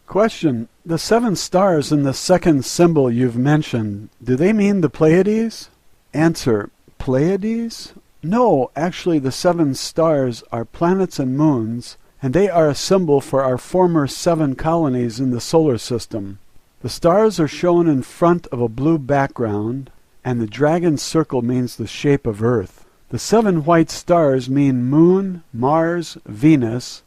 Question: the 7 stars in the second symbol you've mentioned, do they mean the Pleiades? Answer: Pleiades? No, actually the 7 stars are planets and moons, and they are a symbol for our former 7 colonies in the solar system. The stars are shown in front of a blue background, and the dragon circle means the shape of Earth. The 7 white stars mean Moon, Mars, Venus,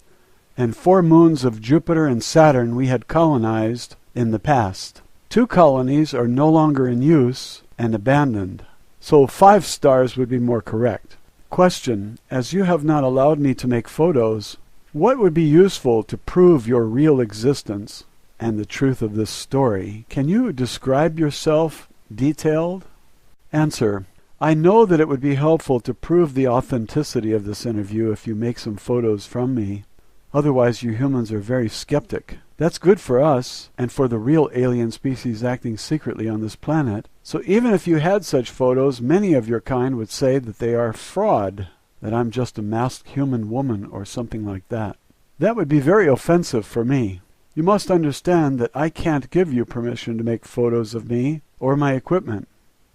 and 4 moons of Jupiter and Saturn we had colonized in the past. 2 colonies are no longer in use and abandoned, so 5 stars would be more correct. Question: as you have not allowed me to make photos, what would be useful to prove your real existence and the truth of this story? Can you describe yourself detailed? Answer: I know that it would be helpful to prove the authenticity of this interview if you make some photos from me. Otherwise, you humans are very skeptic. That's good for us and for the real alien species acting secretly on this planet. So even if you had such photos, many of your kind would say that they are fraud, that I'm just a masked human woman or something like that. That would be very offensive for me. You must understand that I can't give you permission to make photos of me or my equipment.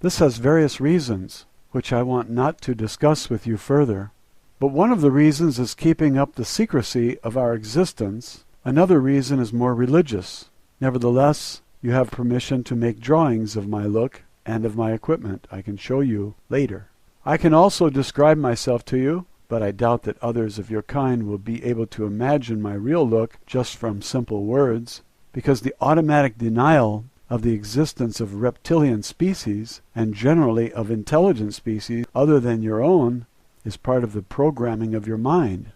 This has various reasons, which I want not to discuss with you further. But one of the reasons is keeping up the secrecy of our existence. Another reason is more religious. Nevertheless, you have permission to make drawings of my look and of my equipment. I can show you later. I can also describe myself to you, but I doubt that others of your kind will be able to imagine my real look just from simple words, because the automatic denial of the existence of reptilian species, and generally of intelligent species other than your own, is part of the programming of your mind.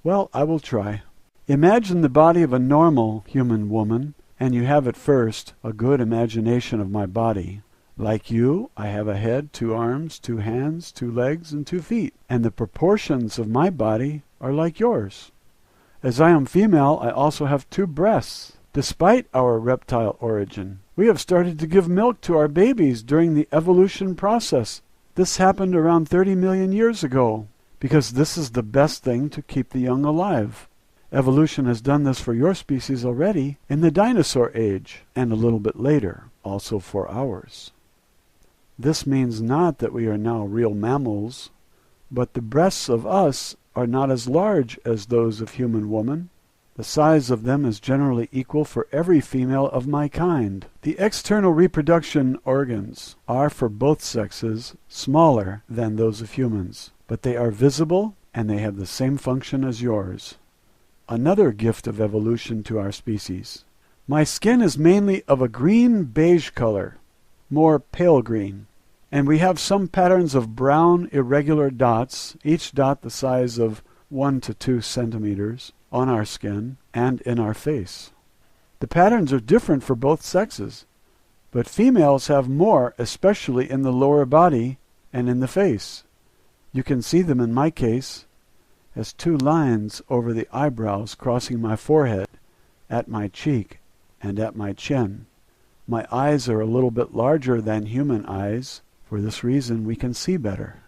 Well, I will try. Imagine the body of a normal human woman, and you have at first a good imagination of my body. Like you, I have a head, 2 arms, 2 hands, 2 legs, and 2 feet, and the proportions of my body are like yours. As I am female, I also have 2 breasts. Despite our reptile origin, we have started to give milk to our babies during the evolution process. This happened around 30 million years ago, because this is the best thing to keep the young alive. Evolution has done this for your species already in the dinosaur age, and a little bit later, also for ours. This means not that we are now real mammals, but the breasts of us are not as large as those of human woman. The size of them is generally equal for every female of my kind. The external reproduction organs are for both sexes smaller than those of humans, but they are visible and they have the same function as yours. Another gift of evolution to our species. My skin is mainly of a green-beige color, more pale green, and we have some patterns of brown irregular dots, each dot the size of 1 to 2 centimeters, on our skin and in our face. The patterns are different for both sexes, but females have more, especially in the lower body and in the face. You can see them in my case as 2 lines over the eyebrows crossing my forehead, at my cheek, and at my chin. My eyes are a little bit larger than human eyes. For this reason we can see better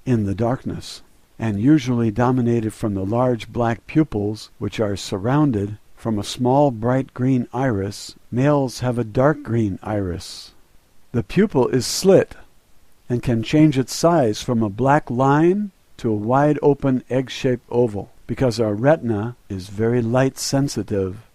in the darkness, and usually dominated from the large black pupils, which are surrounded from a small bright green iris. Males have a dark green iris. The pupil is slit and can change its size from a black line to a wide open egg-shaped oval, because our retina is very light sensitive,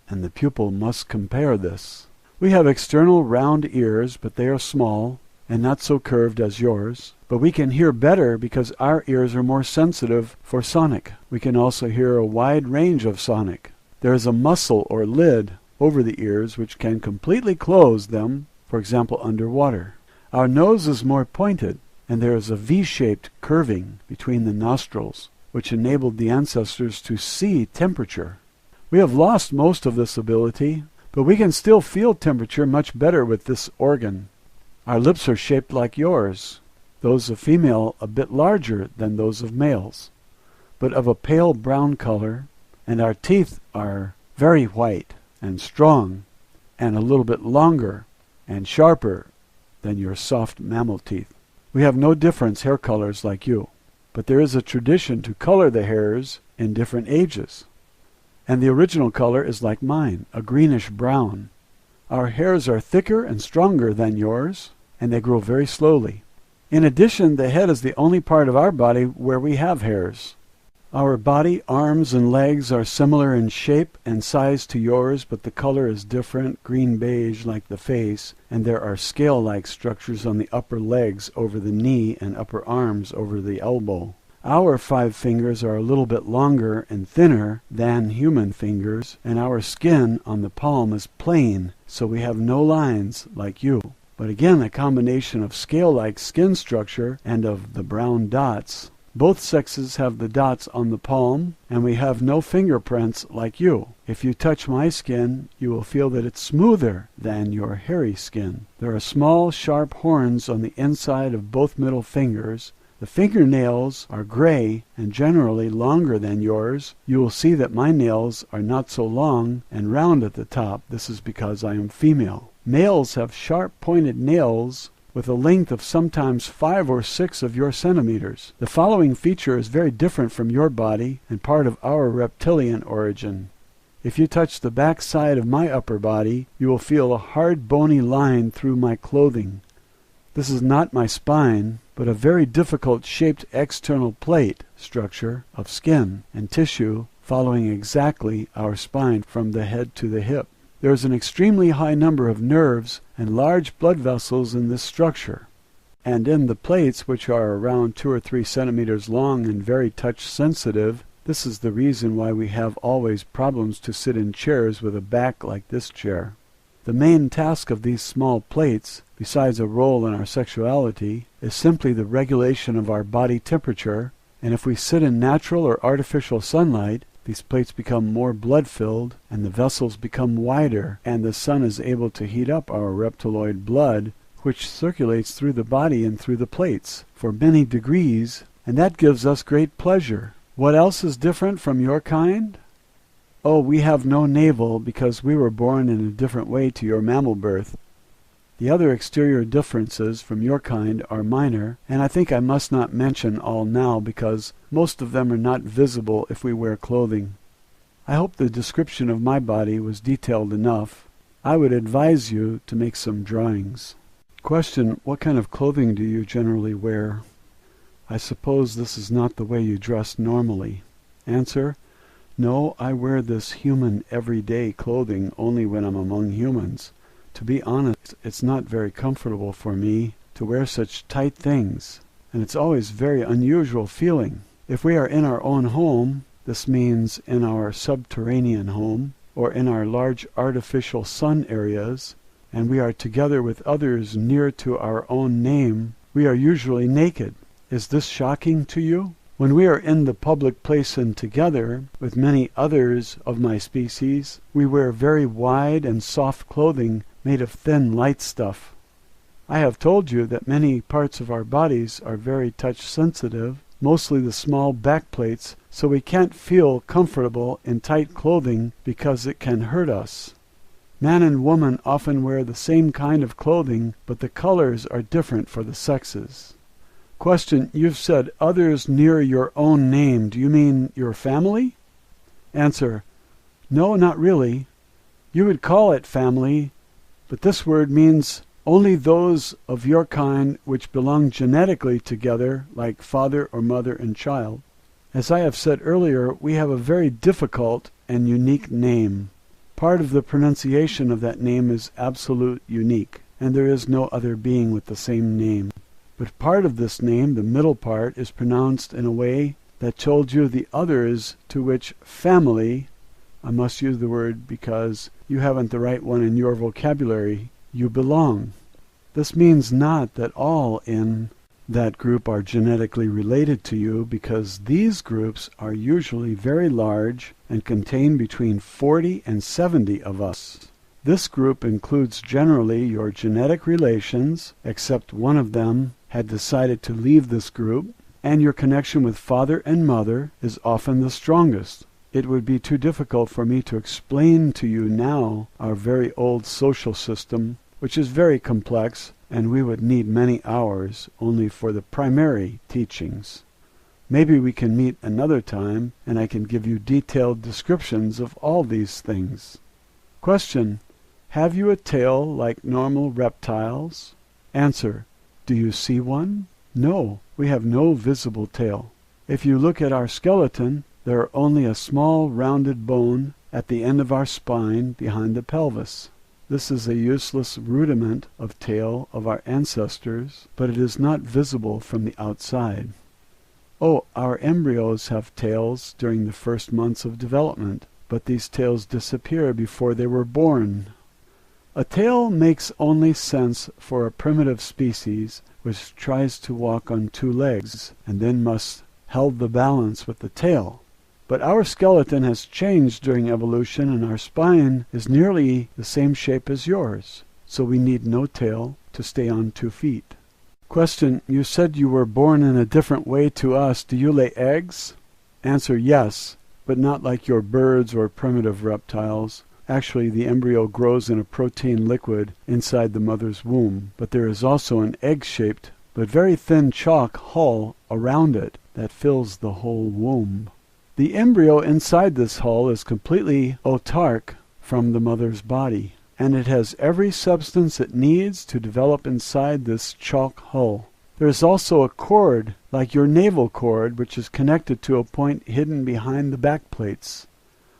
and the pupil must compare this. We have external round ears, but they are small and not so curved as yours. But we can hear better because our ears are more sensitive for sonic. We can also hear a wide range of sonic. There is a muscle or lid over the ears which can completely close them, for example underwater. Our nose is more pointed, and there is a V-shaped curving between the nostrils, which enabled the ancestors to see temperature. We have lost most of this ability, but we can still feel temperature much better with this organ. Our lips are shaped like yours, those of female a bit larger than those of males, but of a pale brown color, and our teeth are very white and strong, and a little bit longer and sharper than your soft mammal teeth. We have no difference hair colors like you, but there is a tradition to color the hairs in different ages. and the original color is like mine, a greenish brown. Our hairs are thicker and stronger than yours, and they grow very slowly. In addition, the head is the only part of our body where we have hairs. Our body, arms, and legs are similar in shape and size to yours, but the color is different, green-beige like the face, and there are scale-like structures on the upper legs over the knee and upper arms over the elbow. Our 5 fingers are a little bit longer and thinner than human fingers, and our skin on the palm is plain, so we have no lines like you. But again, a combination of scale-like skin structure and of the brown dots. Both sexes have the dots on the palm, and we have no fingerprints like you. If you touch my skin, you will feel that it's smoother than your hairy skin. There are small, sharp horns on the inside of both middle fingers. The fingernails are gray and generally longer than yours. You will see that my nails are not so long and round at the top. This is because I am female. Males have sharp pointed nails with a length of sometimes 5 or 6 of your centimeters. The following feature is very different from your body and part of our reptilian origin. If you touch the back side of my upper body, you will feel a hard bony line through my clothing. This is not my spine, but a very difficult shaped external plate structure of skin and tissue following exactly our spine from the head to the hip. There is an extremely high number of nerves and large blood vessels in this structure, and in the plates, which are around 2 or 3 centimeters long and very touch sensitive. This is the reason why we have always problems to sit in chairs with a back like this chair. The main task of these small plates, besides a role in our sexuality, is simply the regulation of our body temperature, and if we sit in natural or artificial sunlight, these plates become more blood-filled, and the vessels become wider, and the sun is able to heat up our reptiloid blood, which circulates through the body and through the plates for many degrees, and that gives us great pleasure. What else is different from your kind? Oh, we have no navel because we were born in a different way to your mammal birth. The other exterior differences from your kind are minor, and I think I must not mention all now because most of them are not visible if we wear clothing. I hope the description of my body was detailed enough. I would advise you to make some drawings. Question: what kind of clothing do you generally wear? I suppose this is not the way you dress normally. Answer: no, I wear this human everyday clothing only when I'm among humans. To be honest, it's not very comfortable for me to wear such tight things, and it's always very unusual feeling. If we are in our own home, this means in our subterranean home, or in our large artificial sun areas, and we are together with others near to our own name, we are usually naked. Is this shocking to you? When we are in the public place and together with many others of my species, we wear very wide and soft clothing made of thin, light stuff. I have told you that many parts of our bodies are very touch-sensitive, mostly the small back plates, so we can't feel comfortable in tight clothing because it can hurt us. Man and woman often wear the same kind of clothing, but the colors are different for the sexes. Question: you've said others near your own name. Do you mean your family? Answer: no, not really. You would call it family, but this word means only those of your kind which belong genetically together, like father or mother and child. As I have said earlier, we have a very difficult and unique name. Part of the pronunciation of that name is absolute unique, and there is no other being with the same name. But part of this name, the middle part, is pronounced in a way that told you the others to which family, I must use the word because you haven't the right one in your vocabulary, you belong. This means not that all in that group are genetically related to you, because these groups are usually very large and contain between 40 and 70 of us. This group includes generally your genetic relations, except one of them had decided to leave this group, and your connection with father and mother is often the strongest. It would be too difficult for me to explain to you now our very old social system, which is very complex, and we would need many hours only for the primary teachings. Maybe we can meet another time and I can give you detailed descriptions of all these things. Question: have you a tail like normal reptiles? Answer: do you see one? No, we have no visible tail. If you look at our skeleton, there are only a small rounded bone at the end of our spine behind the pelvis. This is a useless rudiment of tail of our ancestors, but it is not visible from the outside. Oh, our embryos have tails during the first months of development, but these tails disappear before they were born. A tail makes only sense for a primitive species which tries to walk on two legs and then must hold the balance with the tail. But our skeleton has changed during evolution and our spine is nearly the same shape as yours, so we need no tail to stay on 2 feet. Question: you said you were born in a different way to us. Do you lay eggs? Answer: yes, but not like your birds or primitive reptiles. Actually, the embryo grows in a protein liquid inside the mother's womb, but there is also an egg-shaped but very thin chalk hull around it that fills the whole womb. The embryo inside this hull is completely autark from the mother's body, and it has every substance it needs to develop inside this chalk hull. There is also a cord, like your navel cord, which is connected to a point hidden behind the back plates.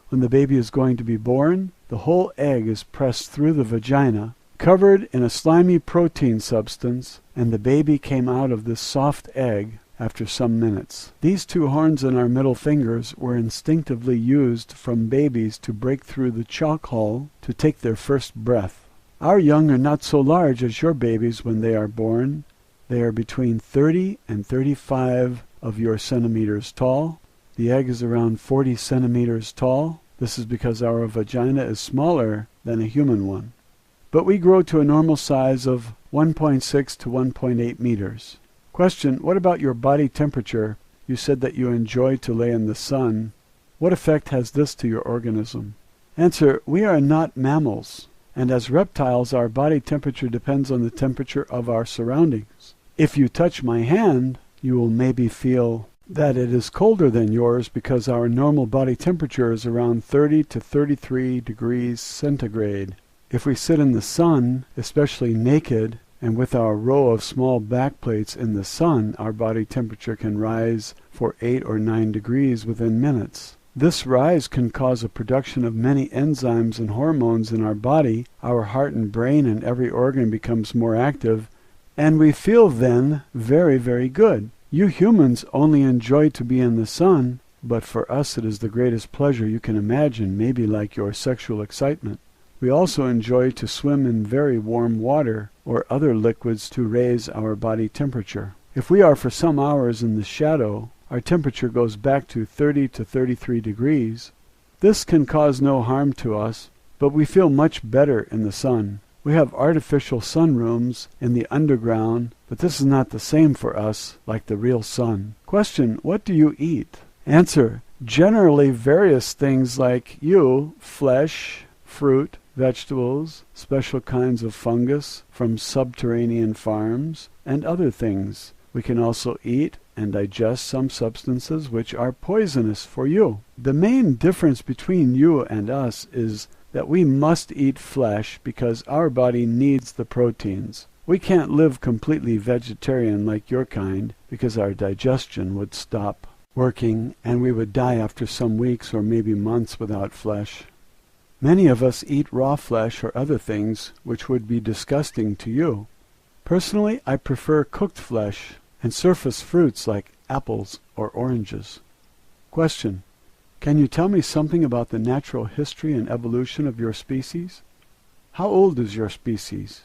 When the baby is going to be born, the whole egg is pressed through the vagina, covered in a slimy protein substance, and the baby came out of this soft egg after some minutes. These 2 horns in our middle fingers were instinctively used from babies to break through the chalk hull to take their first breath. Our young are not so large as your babies when they are born. They are between 30 and 35 of your centimeters tall. The egg is around 40 centimeters tall. This is because our vagina is smaller than a human one. But we grow to a normal size of 1.6 to 1.8 meters. Question: what about your body temperature? You said that you enjoy to lay in the sun. What effect has this to your organism? Answer: we are not mammals, and as reptiles our body temperature depends on the temperature of our surroundings. If you touch my hand, you will maybe feel that it is colder than yours because our normal body temperature is around 30 to 33 degrees centigrade. If we sit in the sun, especially naked, and with our row of small back plates in the sun, our body temperature can rise for 8 or 9 degrees within minutes. This rise can cause a production of many enzymes and hormones in our body. Our heart and brain and every organ becomes more active, and we feel then very, very good. You humans only enjoy to be in the sun, but for us it is the greatest pleasure you can imagine, maybe like your sexual excitement. We also enjoy to swim in very warm water or other liquids to raise our body temperature. If we are for some hours in the shadow, our temperature goes back to 30 to 33 degrees. This can cause no harm to us, but we feel much better in the sun. We have artificial sunrooms in the underground, but this is not the same for us like the real sun. Question: what do you eat? Answer: generally various things like flesh, fruit, vegetables, special kinds of fungus from subterranean farms, and other things. We can also eat and digest some substances which are poisonous for you. The main difference between you and us is that we must eat flesh because our body needs the proteins. We can't live completely vegetarian like your kind because our digestion would stop working and we would die after some weeks or maybe months without flesh. Many of us eat raw flesh or other things which would be disgusting to you. Personally, I prefer cooked flesh and surface fruits like apples or oranges. Question: can you tell me something about the natural history and evolution of your species? How old is your species?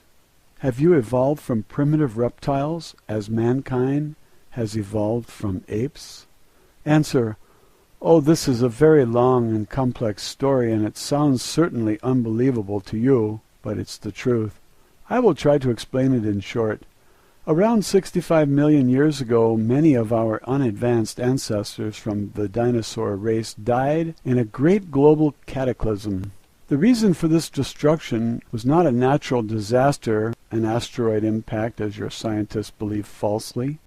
Have you evolved from primitive reptiles as mankind has evolved from apes? Answer: oh, this is a very long and complex story, and it sounds certainly unbelievable to you, but it's the truth. I will try to explain it in short. Around 65 million years ago, many of our unadvanced ancestors from the dinosaur race died in a great global cataclysm. The reason for this destruction was not a natural disaster, an asteroid impact as your scientists believe falsely.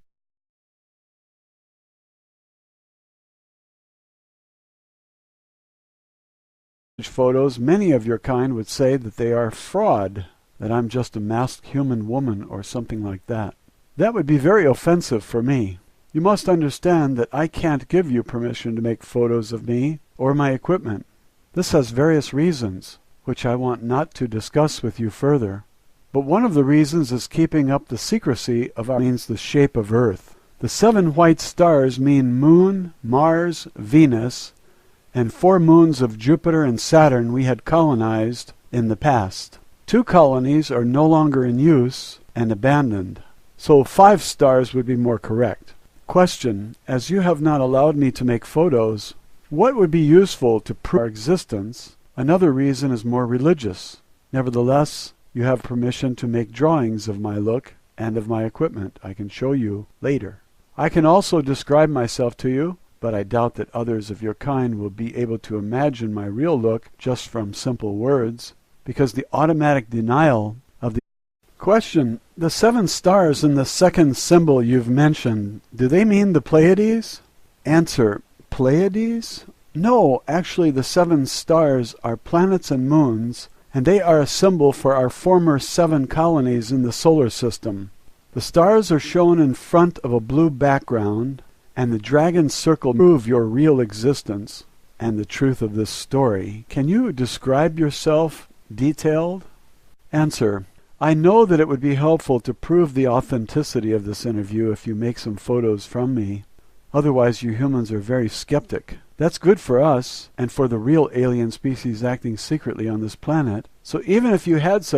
photos, many of your kind would say that they are fraud, that I'm just a masked human woman or something like that. That would be very offensive for me. You must understand that I can't give you permission to make photos of me or my equipment. This has various reasons, which I want not to discuss with you further. But one of the reasons is keeping up the secrecy of our means the shape of Earth. The 7 white stars mean Moon, Mars, Venus, and 4 moons of Jupiter and Saturn we had colonized in the past. 2 colonies are no longer in use and abandoned, so 5 stars would be more correct. Question: as you have not allowed me to make photos, what would be useful to prove our existence? Another reason is more religious. Nevertheless, you have permission to make drawings of my look and of my equipment. I can show you later. I can also describe myself to you, but I doubt that others of your kind will be able to imagine my real look just from simple words, because the automatic denial of the question: the 7 stars in the second symbol you've mentioned, do they mean the Pleiades? Answer: Pleiades? No, actually the 7 stars are planets and moons, and they are a symbol for our former 7 colonies in the solar system. The stars are shown in front of a blue background, and the dragon circle prove your real existence and the truth of this story. Can you describe yourself detailed? Answer: I know that it would be helpful to prove the authenticity of this interview if you make some photos from me. Otherwise you humans are very skeptic. That's good for us and for the real alien species acting secretly on this planet. So even if you had such